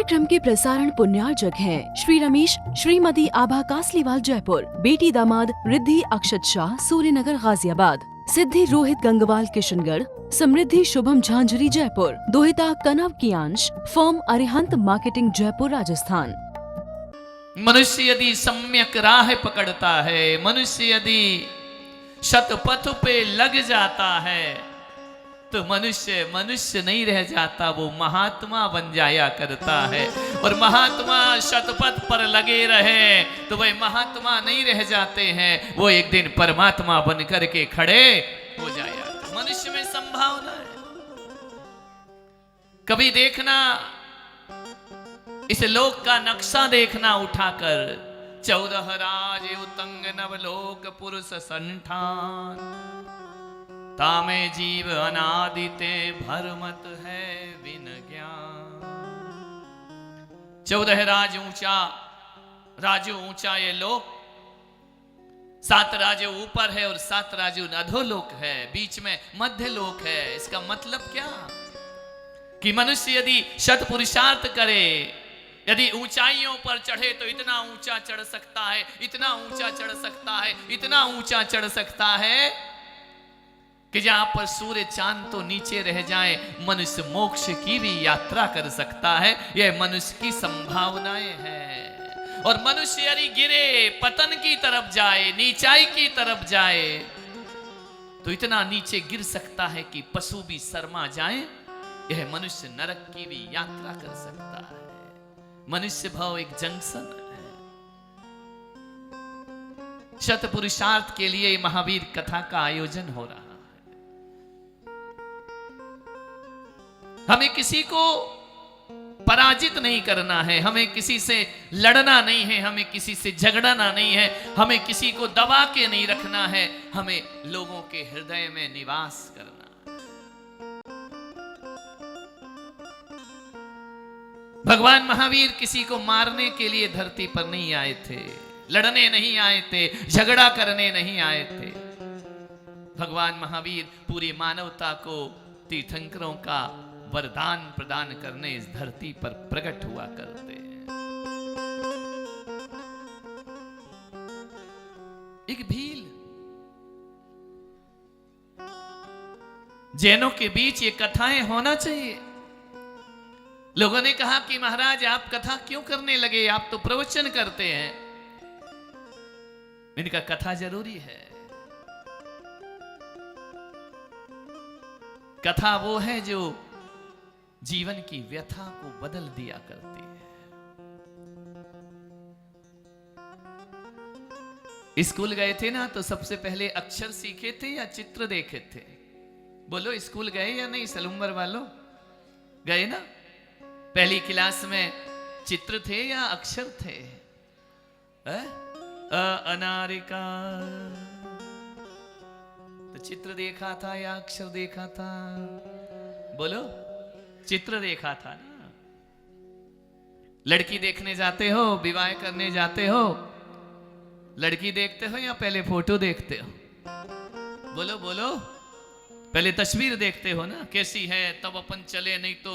कार्यक्रम के प्रसारण पुण्यार्जक हैं श्री रमेश श्रीमती आभा कासलीवाल जयपुर, बेटी दामाद रिद्धि अक्षत शाह सूर्यनगर गाजियाबाद, सिद्धि रोहित गंगवाल किशनगढ़, समृद्धि शुभम झांझरी जयपुर, दोहिता कनव कियांश फर्म अरिहंत मार्केटिंग जयपुर राजस्थान। मनुष्य यदि सम्यक राह पकड़ता है, मनुष्य यदि शतपथ पे लग जाता है तो मनुष्य मनुष्य नहीं रह जाता, वो महात्मा बन जाया करता है। और महात्मा शतपथ पर लगे रहे तो वह महात्मा नहीं रह जाते हैं, वो एक दिन परमात्मा बन करके खड़े हो जाया। मनुष्य में संभावना है। कभी देखना, इस लोक का नक्शा देखना उठाकर, 14 राज उतंग नवलोक पुरुष संठान, तामे जीव अनादिते भरमत है विन ज्ञान। 14 राज ऊंचा, राजू ऊंचा ये लोक, 7 राजू ऊपर है और 7 राजू अधोलोक है, बीच में मध्य लोक है। इसका मतलब क्या कि मनुष्य यदि शत पुरुषार्थ करे, यदि ऊंचाइयों पर चढ़े तो इतना ऊंचा चढ़ सकता है, इतना ऊंचा चढ़ सकता है, इतना ऊंचा चढ़ सकता है कि जहां पर सूर्य चांद तो नीचे रह जाए, मनुष्य मोक्ष की भी यात्रा कर सकता है। यह मनुष्य की संभावनाएं हैं। और मनुष्य यदि गिरे, पतन की तरफ जाए, नीचाई की तरफ जाए, तो इतना नीचे गिर सकता है कि पशु भी शर्मा जाए। यह मनुष्य नरक की भी यात्रा कर सकता है। मनुष्य भाव एक जंक्शन है। शत पुरुषार्थ के लिए महावीर कथा का आयोजन हो रहा है। हमें किसी को पराजित नहीं करना है, हमें किसी से लड़ना नहीं है, हमें किसी से झगड़ना नहीं है, हमें किसी को दबा के नहीं रखना है, हमें लोगों के हृदय में निवास करना है। भगवान महावीर किसी को मारने के लिए धरती पर नहीं आए थे, लड़ने नहीं आए थे, झगड़ा करने नहीं आए थे। भगवान महावीर पूरी मानवता को तीर्थंकरों का वरदान प्रदान करने इस धरती पर प्रकट हुआ करते हैं। एक भील, जैनों के बीच ये कथाएं होना चाहिए। लोगों ने कहा कि महाराज आप कथा क्यों करने लगे, आप तो प्रवचन करते हैं। इनका कथा जरूरी है। कथा वो है जो जीवन की व्यथा को बदल दिया करती है। स्कूल गए थे ना, तो सबसे पहले अक्षर सीखे थे या चित्र देखे थे? बोलो, स्कूल गए या नहीं? सलूम्बर वालों गए ना? पहली क्लास में चित्र थे या अक्षर थे? अनारिका, तो चित्र देखा था या अक्षर देखा था? बोलो, चित्र देखा था ना। लड़की देखने जाते हो, विवाह करने जाते हो, लड़की देखते हो या पहले फोटो देखते हो? बोलो बोलो, पहले तस्वीर देखते हो ना, कैसी है तब अपन चले, नहीं तो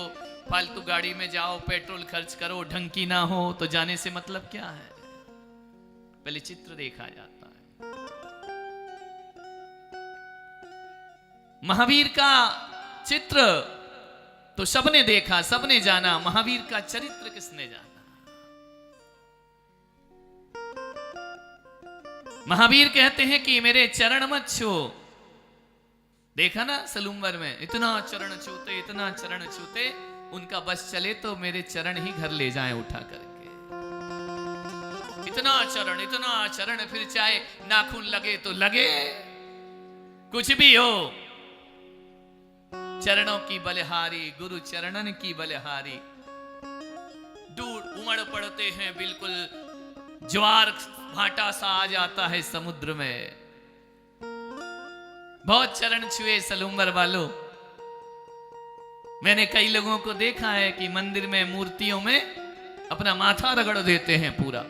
फालतू गाड़ी में जाओ, पेट्रोल खर्च करो, ढंग की ना हो तो जाने से मतलब क्या है? पहले चित्र देखा जाता है। महावीर का चित्र तो सबने देखा, सबने जाना, महावीर का चरित्र किसने जाना? महावीर कहते हैं कि मेरे चरण मत छू। देखा ना सलूम्बर में, इतना चरण छूते, इतना चरण छूते, उनका बस चले तो मेरे चरण ही घर ले जाएं उठा करके। इतना चरण, फिर चाहे नाखून लगे तो लगे, कुछ भी हो, चरणों की बलिहारी, गुरु चरणन की बलिहारी। दूर उमड़ पड़ते हैं, बिल्कुल ज्वार भाटा सा आ जाता है समुद्र में। बहुत चरण छुए सलूम्बर वालों। मैंने कई लोगों को देखा है कि मंदिर में मूर्तियों में अपना माथा रगड़ देते हैं, पूरा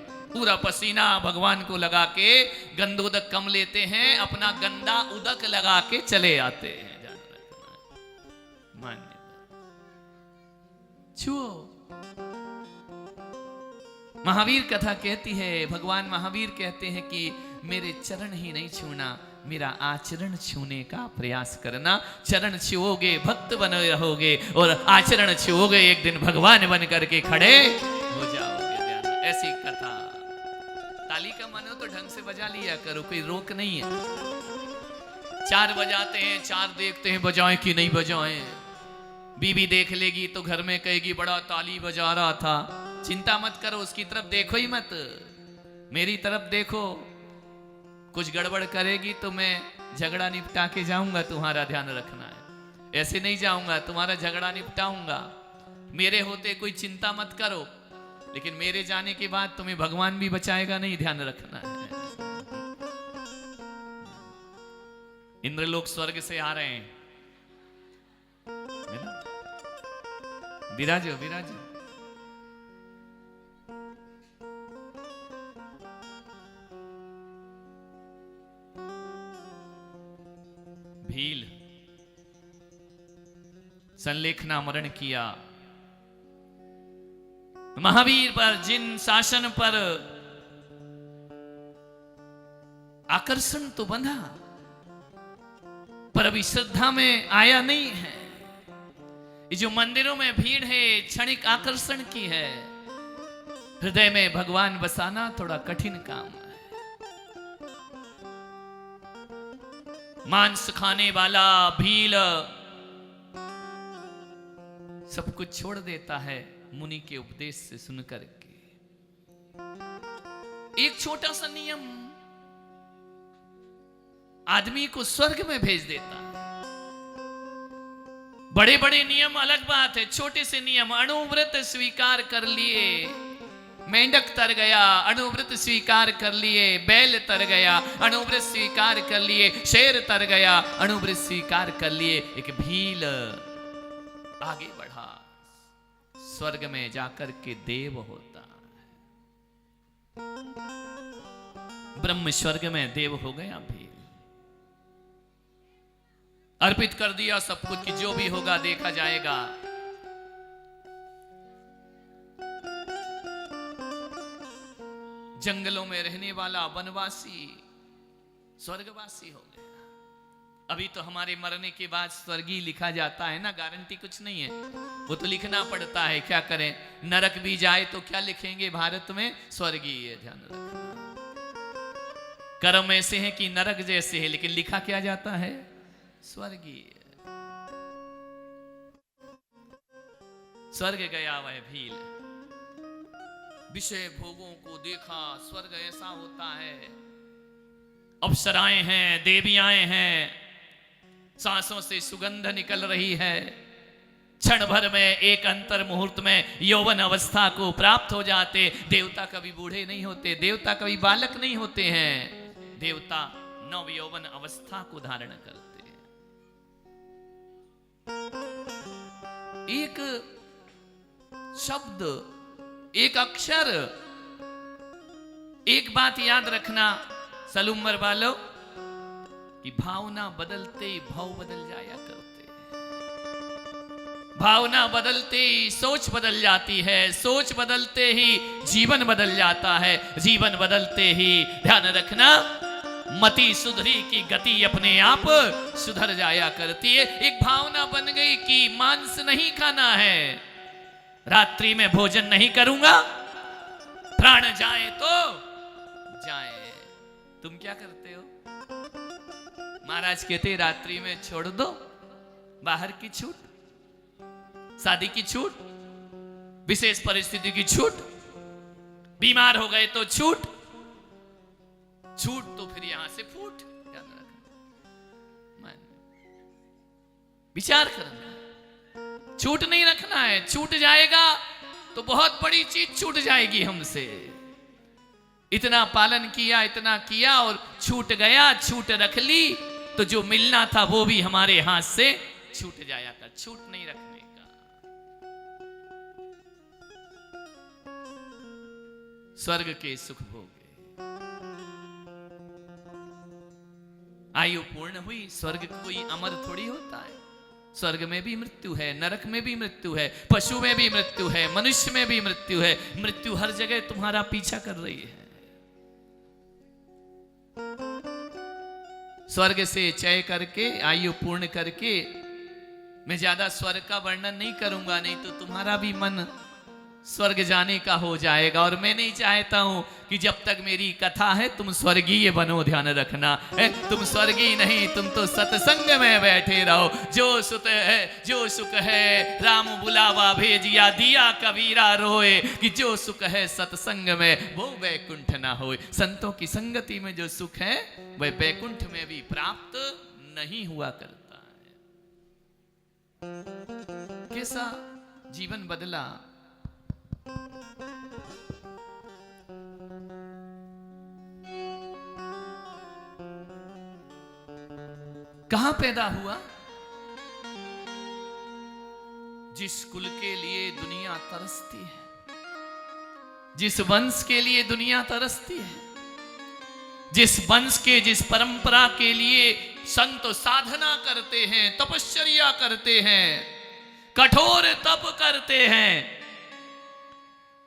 पसीना भगवान को लगा के गंदोदक कम लेते हैं, अपना गंदा उदक लगा के चले आते हैं। मान्य छुओ, महावीर कथा कहती है, भगवान महावीर कहते हैं कि मेरे चरण ही नहीं छूना, मेरा आचरण छूने का प्रयास करना। चरण छुओगे भक्त बने रहोगे, और आचरण छुओगे एक दिन भगवान बन करके खड़े हो जाओगे। ऐसी कथा। ताली का मन हो तो ढंग से बजा लिया करो, कोई रोक नहीं है। 4 बजाते हैं, 4 देखते हैं बजाएं कि नहीं बजाएं। बीवी देख लेगी तो घर में कहेगी बड़ा ताली बजा रहा था। चिंता मत करो, उसकी तरफ देखो ही मत, मेरी तरफ देखो। कुछ गड़बड़ करेगी तो मैं झगड़ा निपटा के जाऊंगा, तुम्हारा ध्यान रखना है। ऐसे नहीं जाऊंगा, तुम्हारा झगड़ा निपटाऊंगा। मेरे होते कोई चिंता मत करो, लेकिन मेरे जाने के बाद तुम्हें भगवान भी बचाएगा नहीं, ध्यान रखना है। इंद्रलोक स्वर्ग से आ रहे हैं, है ना? विराजो विराजो। भील संलेखना मरण किया। महावीर पर जिन शासन पर आकर्षण तो बंधा, पर अभी श्रद्धा में आया नहीं है। ये जो मंदिरों में भीड़ है क्षणिक आकर्षण की है, हृदय में भगवान बसाना थोड़ा कठिन काम है। मांस खाने वाला भील सब कुछ छोड़ देता है मुनि के उपदेश से सुन करके। एक छोटा सा नियम आदमी को स्वर्ग में भेज देता है। बड़े बड़े नियम अलग बात है, छोटे से नियम। अणुव्रत स्वीकार कर लिए, मेंढक तर गया, अणुव्रत स्वीकार कर लिए। बैल तर गया, अणुव्रत स्वीकार कर लिए। शेर तर गया, अणुव्रत स्वीकार कर लिए। एक भील आगे बढ़ा, स्वर्ग में जाकर के देव होता है। ब्रह्म स्वर्ग में देव हो गया भील। अर्पित कर दिया सब कुछ कि जो भी होगा देखा जाएगा। जंगलों में रहने वाला वनवासी स्वर्गवासी हो गया। अभी तो हमारे मरने के बाद स्वर्गीय लिखा जाता है ना, गारंटी कुछ नहीं है, वो तो लिखना पड़ता है। क्या करें, नरक भी जाए तो क्या लिखेंगे भारत में? स्वर्गीय। ध्यान रखना, कर्म ऐसे हैं कि नरक जैसे है, लेकिन लिखा क्या जाता है? स्वर्गीय। स्वर्ग गया वह भील, विषय भोगों को देखा। स्वर्ग ऐसा होता है, अप्सराएं हैं, देवियाएं हैं, सांसों से सुगंध निकल रही है। क्षण भर में, एक अंतर मुहूर्त में यौवन अवस्था को प्राप्त हो जाते। देवता कभी बूढ़े नहीं होते, देवता कभी बालक नहीं होते हैं। देवता नव यौवन अवस्था को धारण करते हैं। एक शब्द, एक अक्षर, एक बात याद रखना सलूमर वालों, कि भावना बदलते ही भाव बदल जाया करते हैं। भावना बदलते ही सोच बदल जाती है, सोच बदलते ही जीवन बदल जाता है, जीवन बदलते ही ध्यान रखना मति सुधरी की गति अपने आप सुधर जाया करती है। एक भावना बन गई कि मांस नहीं खाना है, रात्रि में भोजन नहीं करूंगा, प्राण जाए तो जाए। तुम क्या करते हो? महाराज कहते रात्रि में छोड़ दो, बाहर की छूट, शादी की छूट, विशेष परिस्थिति की छूट, बीमार हो गए तो छूट, छूट तो फिर यहां से फूट। ध्यान रखना, विचार करना, छूट नहीं रखना है। छूट जाएगा तो बहुत बड़ी चीज छूट जाएगी हमसे। इतना पालन किया, इतना किया और छूट गया, छूट रख ली तो जो मिलना था वो भी हमारे हाथ से छूट जाया था। छूट नहीं रखने का। स्वर्ग के सुख भोगे, आयु पूर्ण हुई। स्वर्ग कोई अमर थोड़ी होता है, स्वर्ग में भी मृत्यु है, नरक में भी मृत्यु है, पशु में भी मृत्यु है, मनुष्य में भी मृत्यु है। मृत्यु हर जगह तुम्हारा पीछा कर रही है। स्वर्ग से चय करके, आयु पूर्ण करके, मैं ज्यादा स्वर्ग का वर्णन नहीं करूंगा, नहीं तो तुम्हारा भी मन स्वर्ग जाने का हो जाएगा। और मैं नहीं चाहता हूं कि जब तक मेरी कथा है तुम स्वर्गीय बनो, ध्यान रखना है। तुम स्वर्गीय नहीं, तुम तो सत्संग में बैठे रहो। जो सुख है राम बुलावा भेजिया, दिया कबीरा रोए, कि जो सुख है सत्संग में वो वैकुंठ ना होए। संतों की संगति में जो सुख है वह वैकुंठ में भी प्राप्त नहीं हुआ करता है। कैसा जीवन बदला। कहां पैदा हुआ? जिस कुल के लिए दुनिया तरसती है, जिस वंश के लिए दुनिया तरसती है, जिस वंश के, जिस परंपरा के लिए संत साधना करते हैं, तपश्चर्या करते हैं, कठोर तप करते हैं,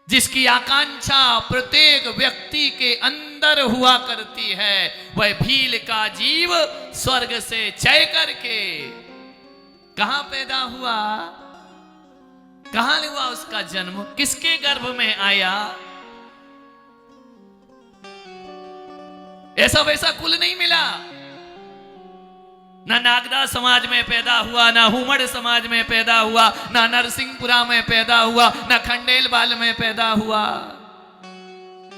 जिसकी आकांक्षा प्रत्येक व्यक्ति के अंदर हुआ करती है, वह भील का जीव स्वर्ग से चय करके कहां पैदा हुआ? कहां हुआ उसका जन्म? किसके गर्भ में आया? ऐसा वैसा कुल नहीं मिला। ना नागदा समाज में पैदा हुआ, ना हुमड़ समाज में पैदा हुआ, ना नरसिंहपुरा में पैदा हुआ, ना खंडेलवाल में पैदा हुआ,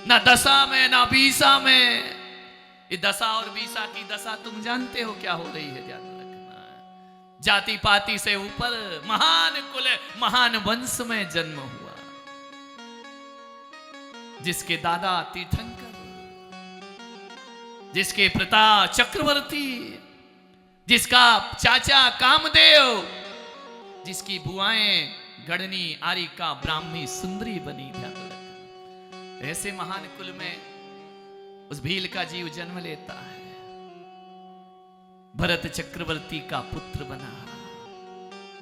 ना दशा में, ना बीसा में। ये दशा और बीसा की दशा तुम जानते हो क्या हो रही है, ध्यान रखना। जाति पाति से ऊपर महान कुल, महान वंश में जन्म हुआ, जिसके दादा तीर्थंकर, जिसके पिता चक्रवर्ती, जिसका चाचा कामदेव, जिसकी बुआएं गढ़नी, आरिका, ब्राह्मी, सुंदरी बनी। ध्यान रखना, ऐसे महान कुल में उस भील का जीव जन्म लेता है। भरत चक्रवर्ती का पुत्र बना।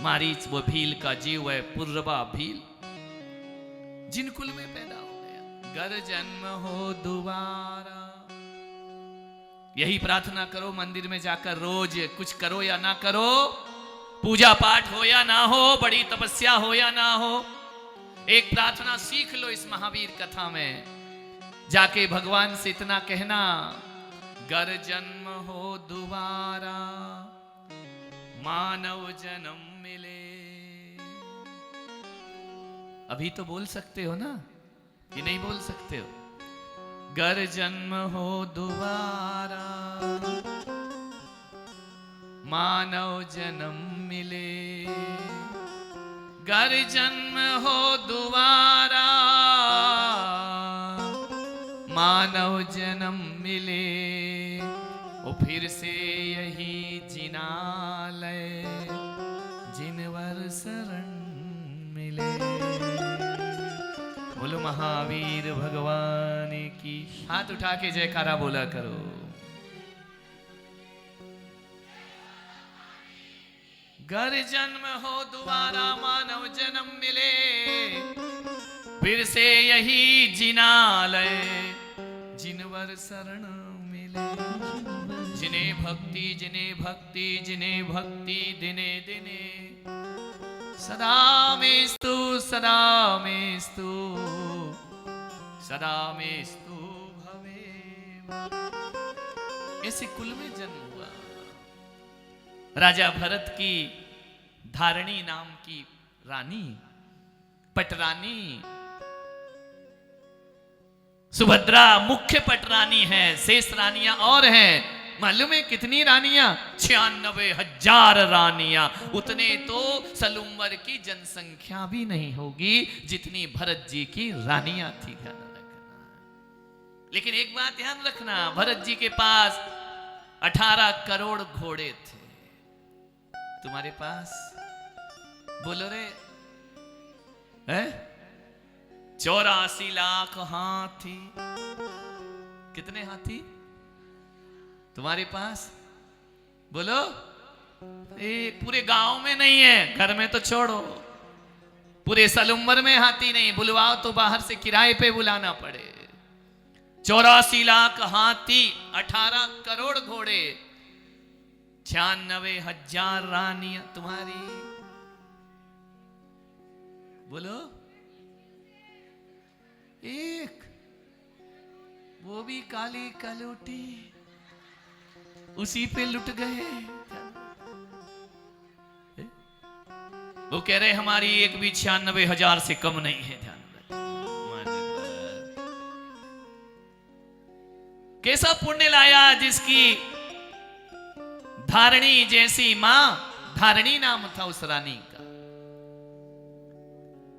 मारीच वो भील का जीव है, पुर्रवा भील, जिन कुल में पैदा हो गया। गर जन्म हो दोबारा, यही प्रार्थना करो मंदिर में जाकर, रोज कुछ करो या ना करो, पूजा पाठ हो या ना हो, बड़ी तपस्या हो या ना हो, एक प्रार्थना सीख लो इस महावीर कथा में जाके। भगवान से इतना कहना, गर जन्म हो दोबारा, मानव जन्म मिले। अभी तो बोल सकते हो ना, कि नहीं बोल सकते हो? गर जन्म हो दोबारा, मानव जन्म मिले। गर जन्म हो दोबारा, मानव जन्म मिले। वो फिर से यही जिनालय, जिनवर शरण मिले। बोलो महावीर भगवान की। हाथ उठा के जयकारा बोला करो। गर जन्म हो दोबारा, मानव जन्म मिले, फिर से यही जिनालय, जिनवर शरण मिले। जिन्हें भक्ति, जिन्हें भक्ति, जिन्हें भक्ति दिने दिने, सदा मेस्तु, सदा मेस्तु, सदा मेस्तु भवे। ऐसे कुल में जन्म हुआ। राजा भरत की धारणी नाम की रानी, पटरानी सुभद्रा मुख्य पटरानी है, शेष रानियां और हैं। मालूम है कितनी रानियां? 96,000 रानियां। उतने तो सलूम्बर की जनसंख्या भी नहीं होगी जितनी भरत जी की रानियां थी। ध्यान रखना। लेकिन एक बात ध्यान रखना, भरत जी के पास 18 करोड़ घोड़े थे। तुम्हारे पास बोलो रे, है 84 लाख हाथी। कितने हाथी तुम्हारे पास? बोलो एक पूरे गांव में नहीं है, घर में तो छोड़ो, पूरे सलुम्बर में हाथी नहीं, बुलवाओ तो बाहर से किराए पे बुलाना पड़े। 84 लाख हाथी, 18 करोड़ घोड़े, 96,000 रानियां तुम्हारी। बोलो, एक वो भी काली कलूटी, उसी पे लुट गए। वो कह रहे हमारी एक भी 96,000 से कम नहीं है। ध्यान कैसा पुण्य लाया जिसकी धारणी जैसी मां, धारणी नाम था उस रानी का,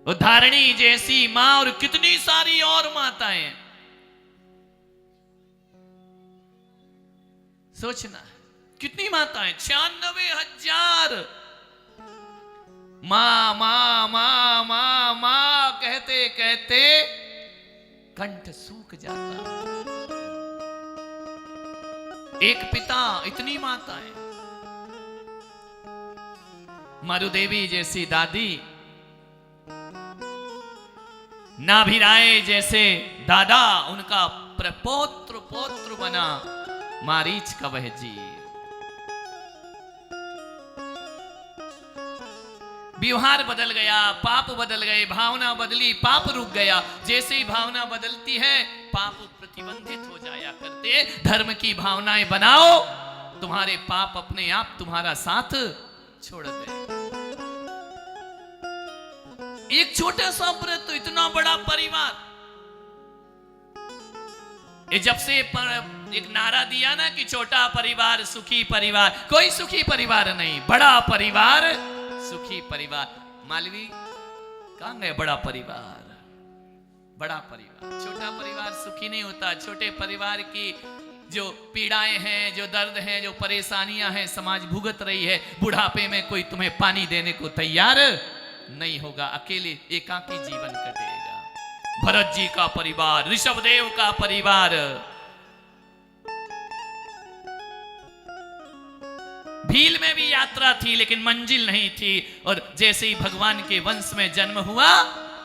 वो धारणी जैसी मां और कितनी सारी और माताएं। सोचना कितनी माताएं, 96,000। मां मां मां मां मां कहते कहते कंठ सूख जाता। एक पिता, इतनी माताएं। मारुदेवी जैसी दादी, नाभिराय जैसे दादा, उनका प्रपौत्र पौत्र बना मारीच का वह जीव। व्यवहार बदल गया, पाप बदल गए, भावना बदली, पाप रुक गया। जैसे ही भावना बदलती है पाप प्रतिबंधित हो जाया करते। धर्म की भावनाएं बनाओ, तुम्हारे पाप अपने आप तुम्हारा साथ छोड़ गए। एक छोटा सा व्रत तो इतना बड़ा परिवार। ये जब से एक नारा दिया ना कि छोटा परिवार सुखी परिवार, कोई सुखी परिवार नहीं, बड़ा परिवार सुखी परिवार। मालवी कहां गए बड़ा परिवार? बड़ा परिवार, छोटा परिवार सुखी नहीं होता। छोटे परिवार की जो पीड़ाएं हैं, जो दर्द हैं, जो परेशानियां हैं, समाज भुगत रही है। बुढ़ापे में कोई तुम्हें पानी देने को तैयार नहीं होगा, अकेले एकाकी जीवन कटेगा। भरत जी का परिवार, ऋषभदेव का परिवार, भील में भी यात्रा थी लेकिन मंजिल नहीं थी। और जैसे ही भगवान के वंश में जन्म हुआ,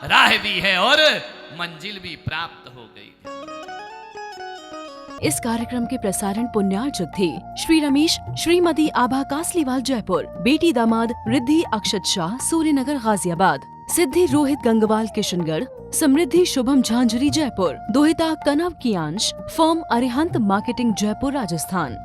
राह भी है और मंजिल भी प्राप्त हो गई। इस कार्यक्रम के प्रसारण पुण्यार्चक थे श्री रमेश श्रीमती आभा कासलीवाल जयपुर, बेटी दामाद रिद्धि अक्षत शाह सूर्यनगर गाजियाबाद, सिद्धि रोहित गंगवाल किशनगढ़, समृद्धि शुभम झांझरी जयपुर, दोहिता कनव कियांश, फर्म अरिहंत मार्केटिंग जयपुर राजस्थान।